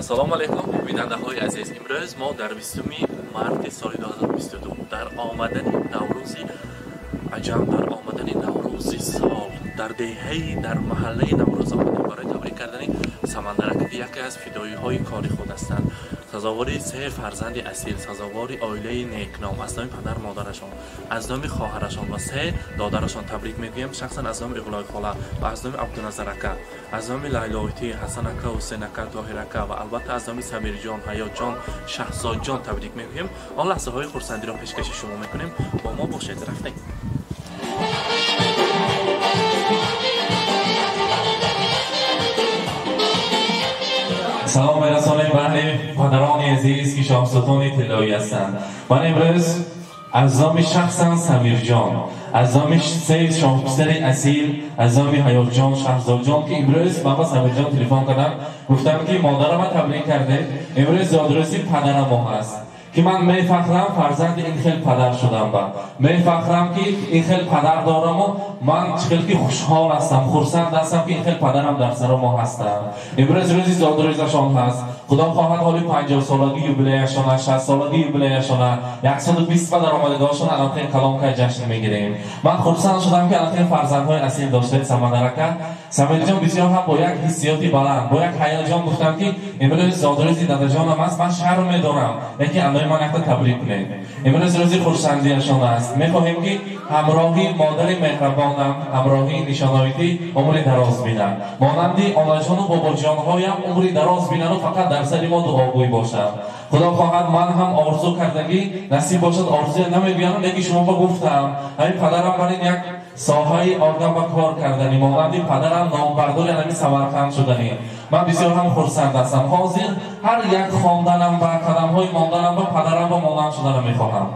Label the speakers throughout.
Speaker 1: السلام علیکم بیننده های عزیز. امروز ما در 20 مارس سال 2022 در آمدن نوروز عجم، در آمدن نوروز سال در دهه در محله نوروز آمدیم برای تبریک کردن سمندرک که یکی از فدایی های کاری خود هستند. سزاواری 3 فرزند اصیل، سزاواری عائله نیکنام از نام پدر مادرشان، از نام خواهرشان و 3 دادرشان تبریک میگویم. شخصا از نام اغلای خاله و از نام عبدالنظر اکا، از نام لیلاویتی، حسن اکا، حسین اکا، طاهر اکا و البته از نام سمیر جان، حیات جان، شهزاد جان تبریک میگویم. آن لحظه های خرسندی را پیشکش شما میکنیم. با ما باشید. رفتیم. سلام برسانیم به پدران عزیز که شاهزادان طلایی هستند. من امروز از نام شخصا سمیر جان، از نام 3 شاهپسر اصیل، از نام حیات جان، شهزاد جان که امروز من با سمیر جان تلفن کردم گفتم که مادرم من تبریک کرده، امروز زادروزی پدرم ما هست که من میفخرم فرزند این خیلی پدر شدم با میفخرم که این خیلی پدر دارم و من خیلی خوشحال هستم، خرسند هستم که این خیلی پدرم در سر ما هستم. امروز روزی زادروزشان هست. خدا خواهد حالی 50 سالگی یوبیلیشان، 60 سالگی یوبیلیشان، 120 در آمدگاهشان الان کلام که جشن میگیریم. من خرسند شدم که الان فرزندهای اصیل داشته سمندرک. سمیر جان بسیار هم با یک حسیاتی بلند، با یک هیجان گفتم که امروز زادروزی دادرجانم است، من شرم میدارم یکی اندای من یک تبریک کنید. امروز روزی خرسندیشان است. میخواهیم که همراهی مادر مهربانم، همراهی نشانایتی عمری دراز بینن، مانندی آنجان و بابا جانهایم عمری دراز بینن و فقط در سر ما دعاگوی باشم. خدا خواهد من هم آرزو کردگی نصیب باشد، آرزوی نمیگویم یکی شما با گفتم همین پدرم برای یک ساحه آدم و کار کردنی، مانندی پدرم نامبردار یعنی سمرقند شدنی. من بسیار هم خرسند هستم، حاضر هر یک خواندنم و قدم‌های ماندنم با پدرم و مادرم شدن میخواهم.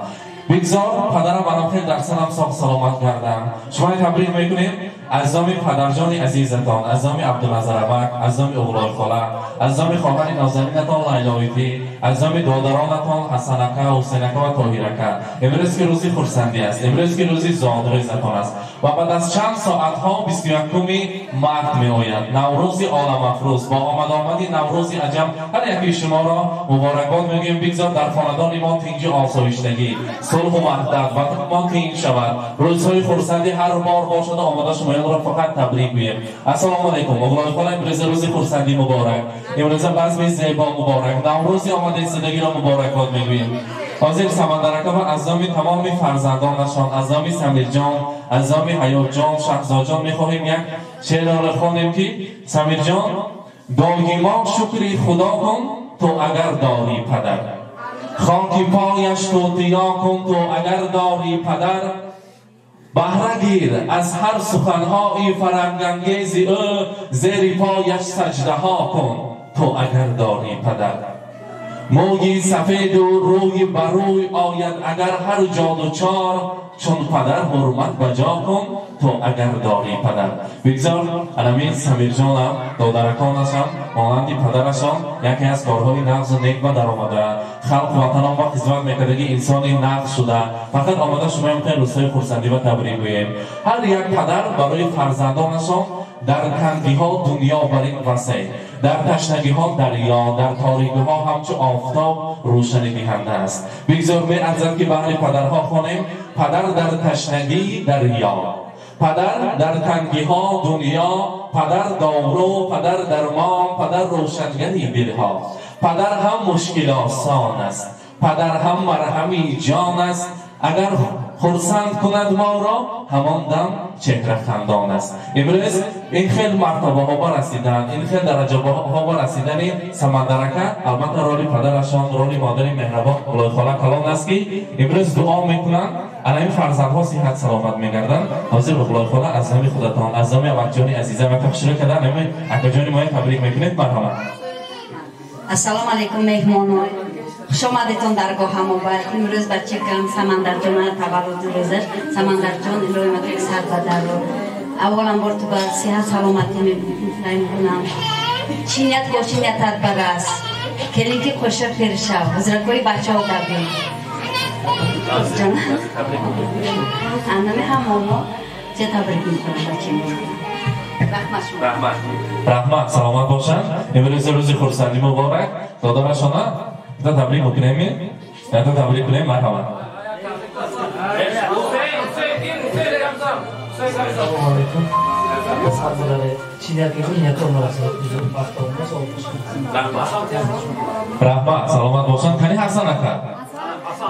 Speaker 1: بگذار پدرم برام خیلی در سرم ساخت سلامت کردم. شما تبریک میکنیم از نام پدرجان عزیزتان، از نام عبدالنظر اکا، از نام اغلای خاله، از نام خواهر نازنینتان لیلاویتی، از نام دادرانتان حسن اکا، حسین اکا و طاهر اکا. امروز که روزی خرسندی است، امروز که روزی زادروزتان است و بعد از چند ساعت ها 21 مارس می آید، نوروز عالم افروز. با آمدی نوروز عجم هر یکی شما را مبارکباد میگیم. بگذار در خاندان ما تنجی آسایشتگی، صلح و وحدت و ما تنج شود، روزهای خرسندی هر بار باشد. آمده شما را فقط تبریک میگیم. السلام علیکم. اغلای خاله امروز روز خرسندی مبارک، امروز بزم زیبا مبارک، نوروز آمده زندگی را مبارکباد میگوییم. حاضر سمندرک و از نام تمام فرزندانشان، از نام سمیر جان، از نام حیات جان، شهزاد جان میخواهیم یک شعر را خوانیم که سمیر جان دایما شکری خدا کن تو اگر داری پدر، خاک پایش توتیا کن تو اگر داری پدر، بهره گیر از هر سخنهای فرهنگ‌انگیز او، زیر پایش سجده ها کن تو اگر داری پدر. موی سفید و روی بروی آید اگر هر جاد و چار، چون پدر حرمت بجا کن تو اگر داری پدر. بگذار علمی سمیر جانم دادرکانشان مانندی پدرشان یکی از کارهای نقض و نیک در آمده، خلق وطنان و خدمت میکردگی انسانی نقض شده. فقط آمده شما هم خیلی روزهای خرسندی و تبریک گوییم. هر یک پدر برای فرزندانشان در تنگی ها دنیا برین وسیع، در تشنگی ها دریا، در تاریکی ها همچو آفتاب روشنی دهنده است. بگذار می ارزد که بهر پدرها خوانیم. پدر در تشنگی دریا، پدر در تنگی ها دنیا، پدر دارو، پدر درمان، پدر روشنگری دلها، پدر هم مشکل آسان است، پدر هم مرهمی جان است. اگر خرسند کند ما را همان دم چهره خندان است. امروز این خیلی مرتبه ها برسیدن، این خیلی درجه ها برسیدن سمندرک. البته رولی پدرشان، رولی مادر مهربان اغلای خاله کلام است که امروز دعا میکنن این فرزندها صحت سلامت میگردن. حاضر اغلای خاله از نام خودتان، از نام اکاجان عزیزم و شروع کردن نام اکاجان ما تبریک میکنید. مرحبا.
Speaker 2: السلام علیکم مهمانان، خوش آمدید در گاه مبارک. امروز بچه کم سمندر جان تولد روزش، سمندر جان امروز ما یک سر بدر رو اولا بار تو با صحت سلامتی میکنم. چینیت خوشینیتت برست کلینکی خوشه پیرشو بزرگوی بچه ها دبیم جان انمی همانا چه تبریک میکنم بچه میکنم.
Speaker 1: رحمت رحمت سلامت باشن امروز روز خورسندی مبارک داداشانا تا تبریک بکنیم تا تبریک کنیم مرحبا
Speaker 3: السلام علیکم
Speaker 1: رحمت سلامت باشن کنی حسن اکر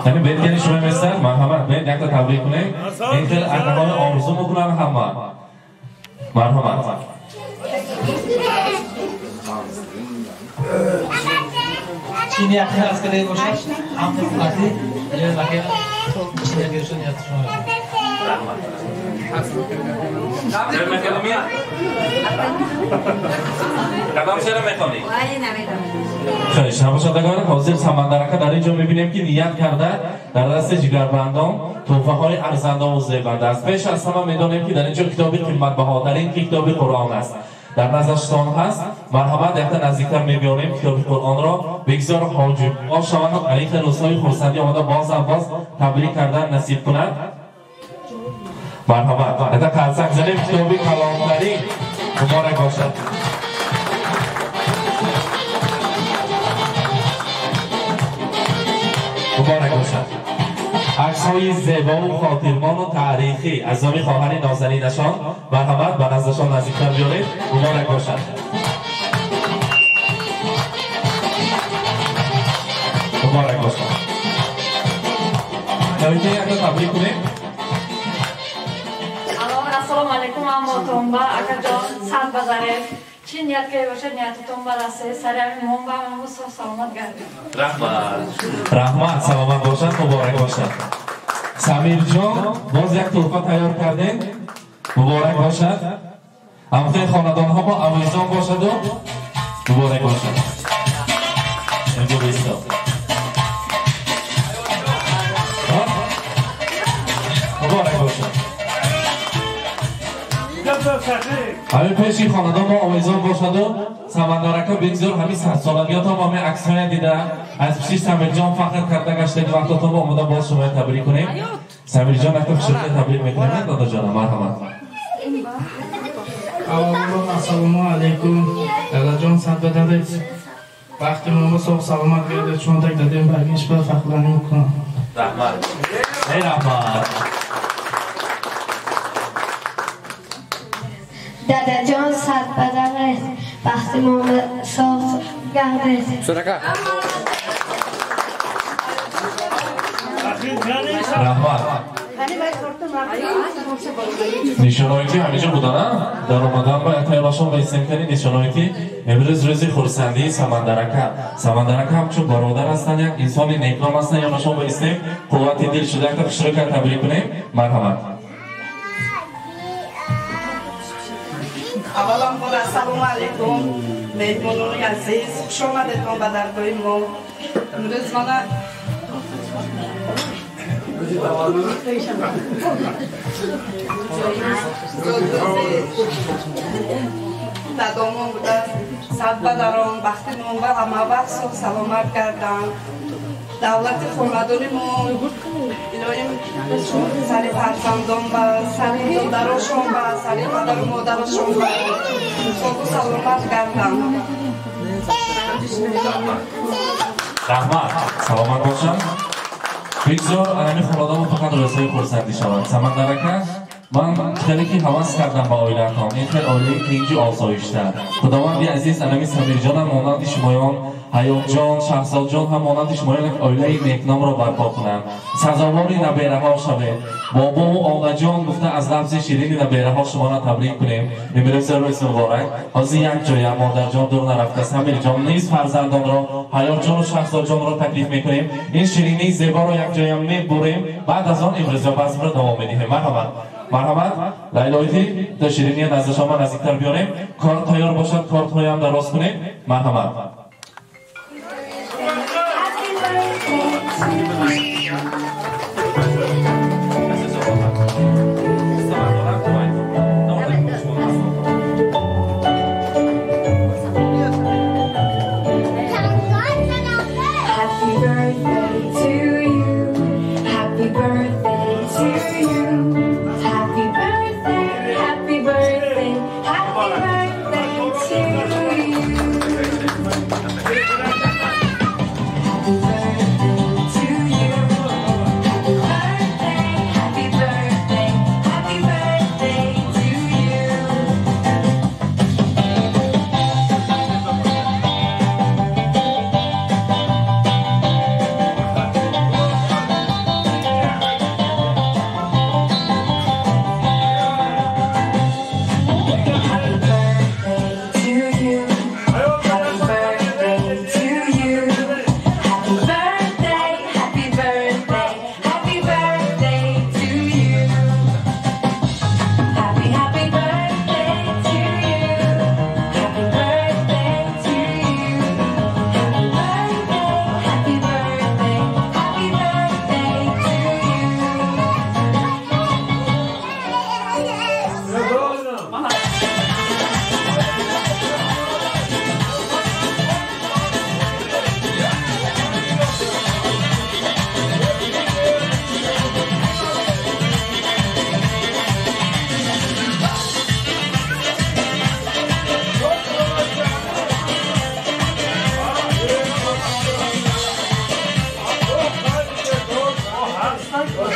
Speaker 1: یعنی بید کنی شما میستن مرحمت بید یک تا تبریک کنیم این خیلی اکرمان آرزو میکنن همه مرحمت
Speaker 3: چینی اخیر از کلی باشه هم فقطی یه لکه چینی اگرشون یاد شما
Speaker 1: چرا میکنی میاد؟ کدام چرا میکنی؟ خیلی نباشدگان حاضر سمندرکه در اینجا میبینیم که نیت کرده در دست جگربندان توفه های ارزنده و زیبنده است. پیش از همه میدانیم که در اینجا کتابی قیمت بهاترین کتاب قرآن است. در نظرشتان هست مرحبا دهتا نزدیکتر میبینیم کتاب قرآن را بگذار حاجب شما و علیخ روزهای خورسندی آمده باز تبریک کردن نصیب کند. مرحبا دهتا قلسک زنیم کتابی کلامداری مبارک باشد. مبارک باشد. عکس‌های زیبا و خاطرمان و تاریخی از نام خواهر نازنینشان مرحمت به نزدشان نزدیکتر بیارید. مبارک باشد. مبارک باشد. نویته یک تبریک کنیم.
Speaker 4: السلام علیکم همتون با اکا جان سال بزاره چی نیت که باشه نیتتون برسه سرم مون با من سلامت گردید.
Speaker 1: رحمت سلامت باشد. مبارک باشد. سمیر جان باز یک تحفه تیار کردین. مبارک باشد. همه خاندان ها با اویزان باشد و مبارک باشد. اینجا بیستا مبارک باشد. همین پیشی خاندان ما آویزان باشد و سمندرکه بگذار همین 100 سالگیات هم همین عکس های دیده از پیشی سمیر جان فخر کرده گشته وقتاتون با آمده باز شما تبریک کنیم. سمیر جان اکتا خشکه تبریک میکنیم دادا جانم مرحمت.
Speaker 3: السلام علیکم دادا جان سد بدارید وقتی ما صبح سلامت گرده چون تک دادیم برگیش با فخرانی میکنم.
Speaker 1: رحمت ای رحمت
Speaker 5: دادا جان سد بدارید وقتی ما صبح گرده
Speaker 6: صدقه
Speaker 1: رحمت نشانهایتی همیشه بودن در اومدن با اتایلاشون بیستیم کنی نشانهایتی امروز روزی خورسندی سمندرکه همچون برادر هستن یک انسان نیکنام هستن یا نشون بیستیم قوتی دل شده اکتا خشره کرد تبریک کنیم مرحمت.
Speaker 7: اولا خدا سلام علیکم مهمانان عزیز خوش آمدید به درگاه ما. امروز من دادامون بوده صد بدارم بختیمون و همه وقت سلامت کردن دولت خورمدانی ما الهیم سری فرزندان و سری دادراشون و سری مادر و مادرشون و خوب سلامت کردن.
Speaker 1: رحمت سلامت باشن. بگذار انمی خانواده فقط رسای خورسندی شود. سمندرکه من خیلی که حواس کردم با آیله هم این خیلی آیله که اینجا آسایشتر خداوندی عزیز انمی سمیر جان هم مانند شمایان حیات جان شهزاد جان هم مانند شمایان آیله نیکنام را برپا کنند سزاواری نبیره ها شوید. بابا و آقا جان گفته از لفظ شیرین نبیره ها شما را تبریک کنیم. امروز روز مبارک حاضر یک جای مادر جان دور نرفته سمیر جان نیز فرزندان را حیات جان و شهزاد جان را تکلیف میکنیم. این شیرینی زیبا را یک جای میبریم بعد از آن امروز بزم را دوام میدیم. مرحمت لیلایتی در شیرینی نزد شما نزدیکتر بیاریم. کار تیار باشد کارت های هم دراز کنیم. مرحمت.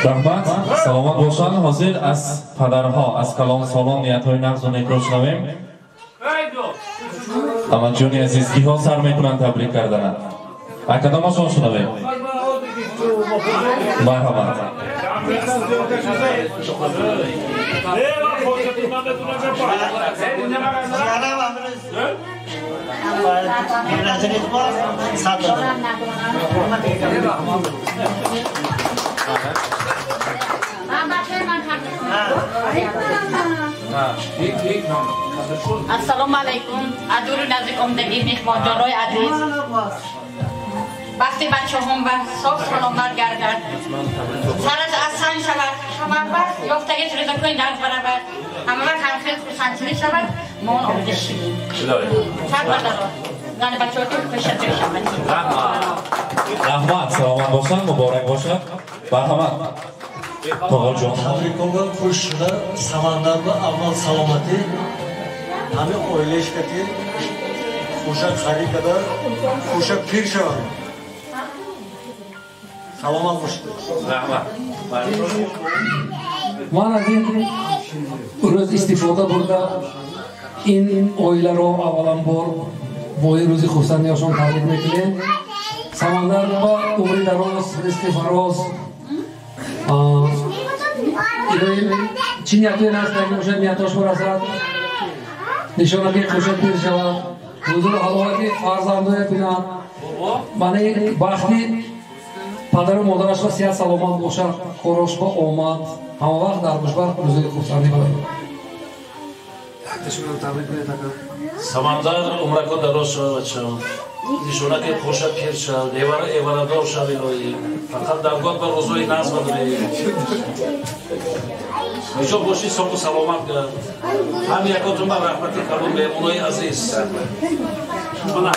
Speaker 1: رحمت سلامت باشند. حاضر از پدرها از کلام سالان نیت‌های نقض و نیک را شنویم. احمد جون عزیز کیها سر میکنند تبریک کردن؟ کدامشان شنویم؟ مرحبا.
Speaker 6: السلام علیکم. از دور و نزدیک آمدگی مهمانجان‌های عزیز، وقتی بچه هم به صاف سلامت گردد سر از سن شود همه وقت یافتگی رضا کنید درد برود همه وقت همخیل خسنچلی شود ما اون آمده شدیم سر بدارد زن بچه ها که کشت شود.
Speaker 1: رحمت سلامت باشند. مبارک باشد. مرحمت آقا جان
Speaker 8: تبریک‌ها خوش شده. سمندر و اول سلامتی همه اویلش کتی خوشک خرید کده خوشک پیر شود. سلامت باشید.
Speaker 1: رحمت
Speaker 9: من از این روز استفاده برده این اویله رو اولا بار با این روزی خورسندی‌هاشون تبریک میکنیم. سمندر با عمری دراز، رزق فراز، چی نیتوی نست نگی باشد نیتاش برسد نشانه که خوشت پیر شود حضور حلاوتی فرزندوی بینند. من وقتی پدر و مادرش را صحت سلامت باشد کاراش با آمد همه وقت در مشبر روزی خورسندی باشد.
Speaker 10: سمندر عمرکو دراز شد بچه‌ها. نشونه که خوشت پیر شد ایوانادار شد الهی. فقط درگاه به روزهای ناز بداری. اینجا باشی صبح و سلامت کرد. هم یکاتون به رحمت کلون به اونای عزیز. من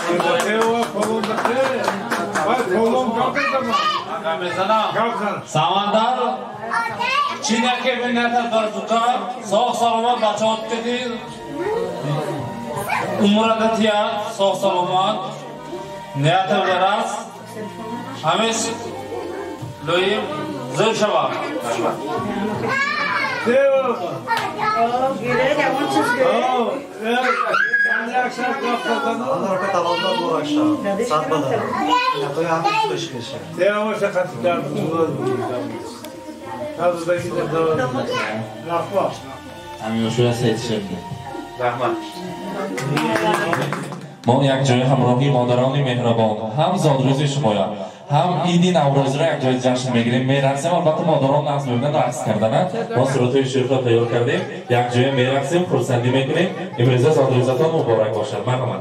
Speaker 1: سمندر چینه که به نیت در دکار صاف سلامت بچه ها کدید عمرت تیا صاف سلامت نیت برس همیش لویم زر شبا ما یک جای همراهی مادران مهربان هم زادروز شمایا هم ایدی نوروز را یک جای جشن میگیریم میرقصیم. البته مادران نقص میبینن رقص کردن ما صورتهای شریف را تیار کردیم یک جای میرقصیم خورسندی میکنیم. امروز زادروزتان مبارک باشد. مرحمت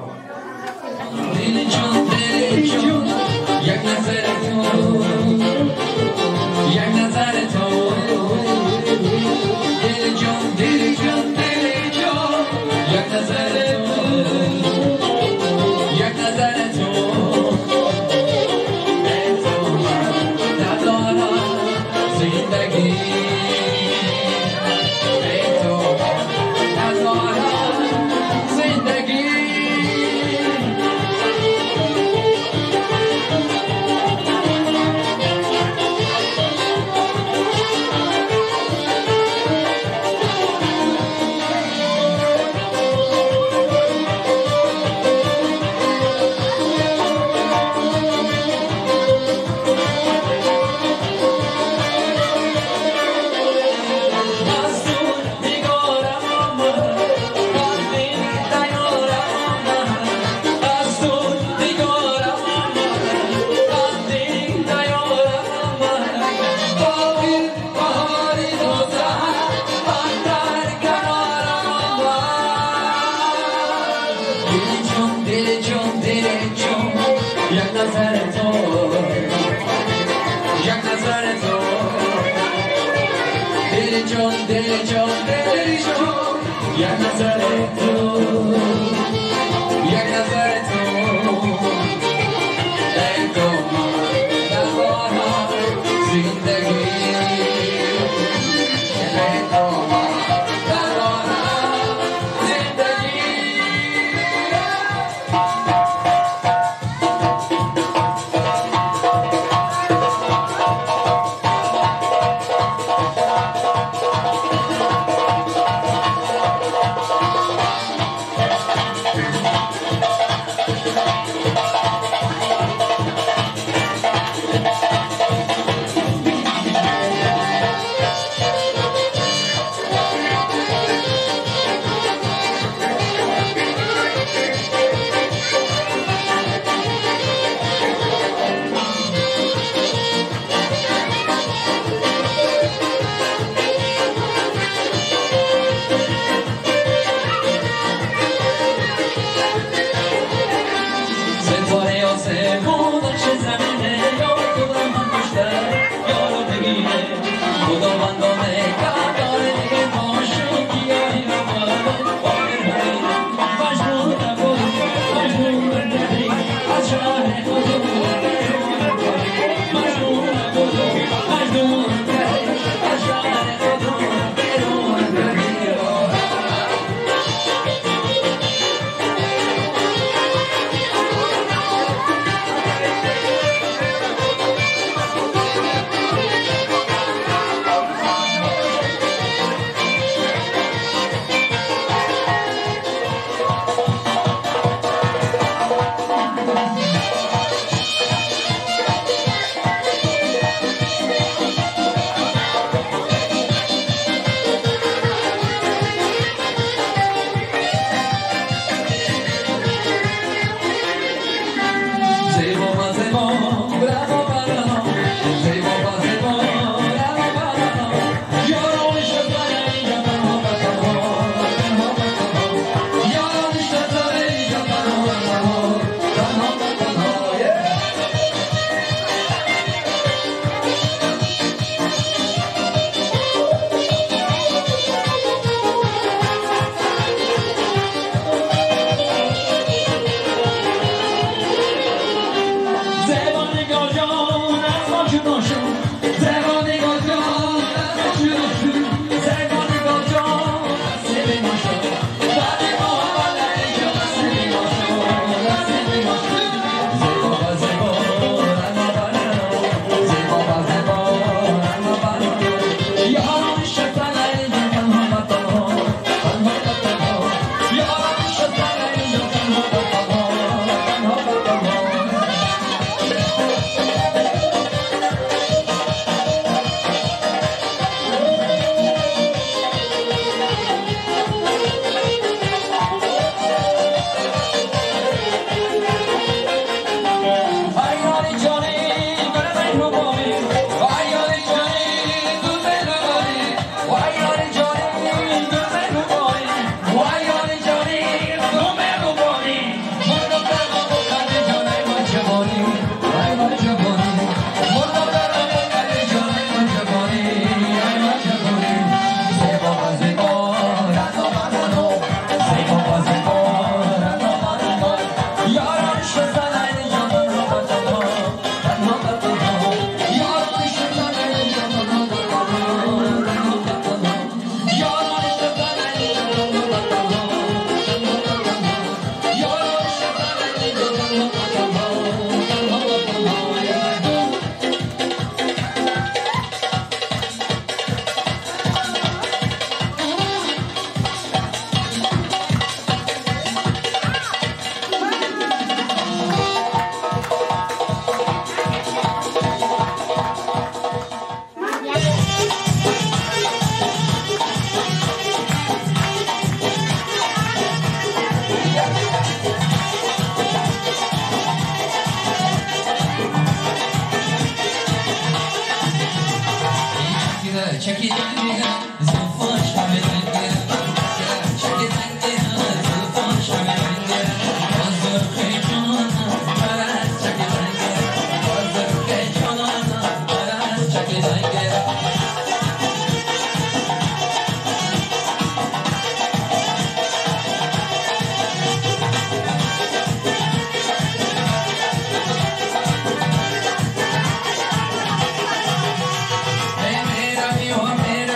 Speaker 11: मेरा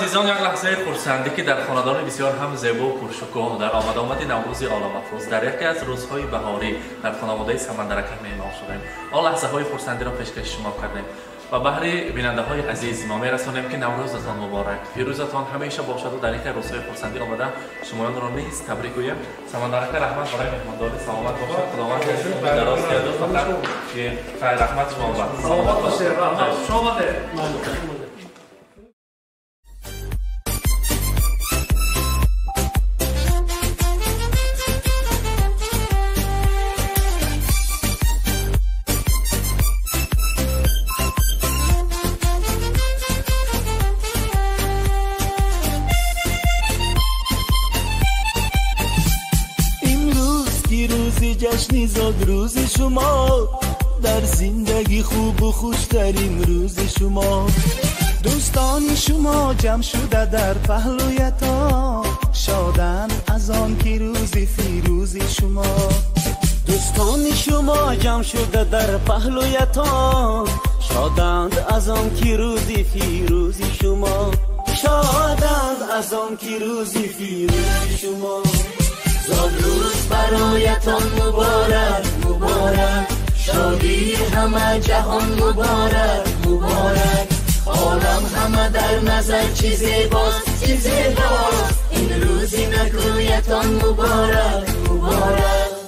Speaker 1: عزیزان یک لحظه خرسندی که در خاندان بسیار هم زیبا و پرشکوه در آمد نوروز عالم افروز در یکی از روزهای بهاری در خانواده سمندرکه مهمان شدیم. آن لحظه های خرسندی را پیشکش شما کردیم و بهر بیننده های عزیز ما میرسانیم که نوروزتان مبارک، پیروزتان همیشه باشد و در یک روزهای خرسندی آمده شمایان را نیز تبریک گوییم. سمندرکه رحمت برای مهمانداری سلامت باشد. خداوند دراز کرده فقط که خیر رحمت شما باشد. سلامت باشید. شما
Speaker 11: جشنی زاد روز شما در زندگی خوب و خوشترین روز شما دوستان شما جمع شده در پهلویتان شادن از آن که روز فیروز شما دوستان شما جمع شده در پهلویتان شادند از آن که روز فیروز شما شادند از آن که روز فیروز شما زاد روز برایتان مبارک مبارک شادی همه جهان مبارک مبارک عالم همه در نظر چی زیباست چی زیباست این روزی نگویتان مبارک مبارک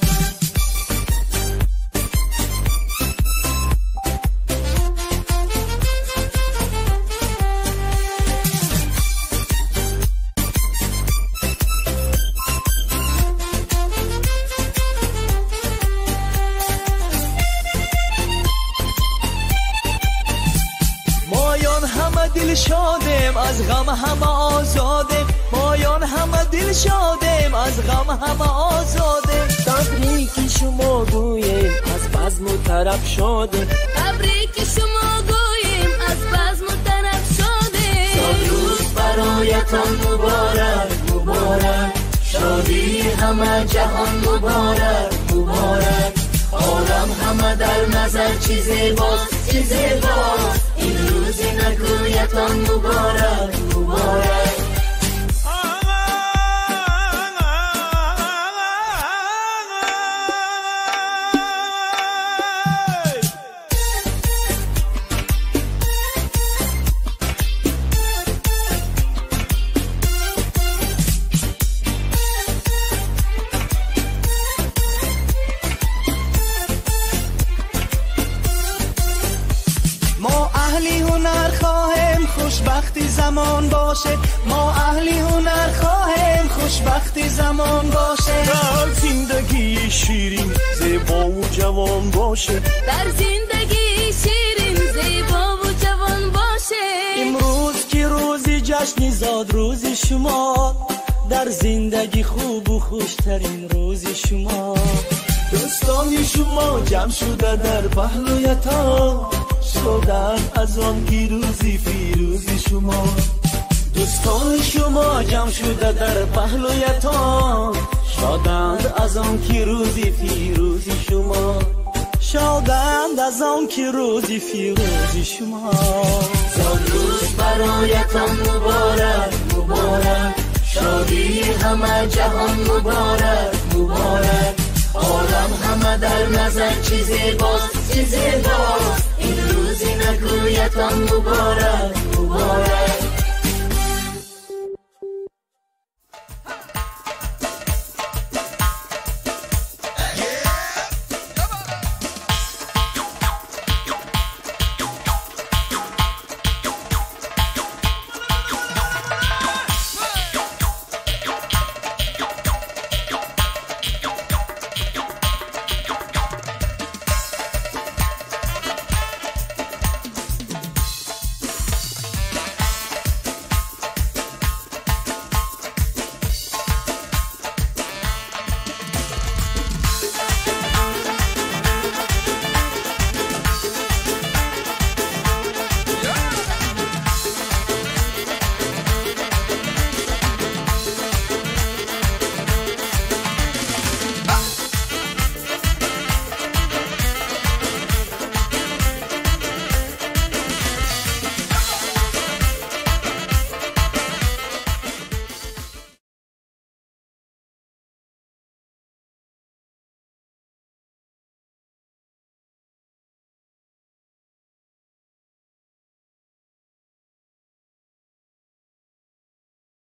Speaker 11: دل شادیم از غم همه آزادیم مایان همه دل شادیم از غم همه آزادیم تبریک شما گوییم از بزم و طرب شادیم تبریک شما گوییم از بزم و طرب شادیم روز برایتان مبارک مبارک شادی همه جهان مبارک مبارک عالم همه در نظر چی زیباست چی زیباست این روزی نگویتان مبارک مبارک خوشبختی زمان باشه ما اهلی هنر خواهیم خوشبختی زمان باشه در زندگی شیرین زیبا و جوان باشه در زندگی شیرین زیبا و جوان باشه امروز که روزی جشنی زاد روز شما در زندگی خوب و خوشترین روز شما دوستان شما جمع شده در پهلویتان شادن از آن که روزی فیروز شما دوستان شما جمع شده در پهلویتان شادند از آن که روزی فیروز شما شادند از آن که روزی فیروز شما زاد روز برایتان مبارک مبارک شادی همه جهان مبارک مبارک عالم همه در نظر چی زیباست چی زیباست این روزی نگویتان مبارک مبارک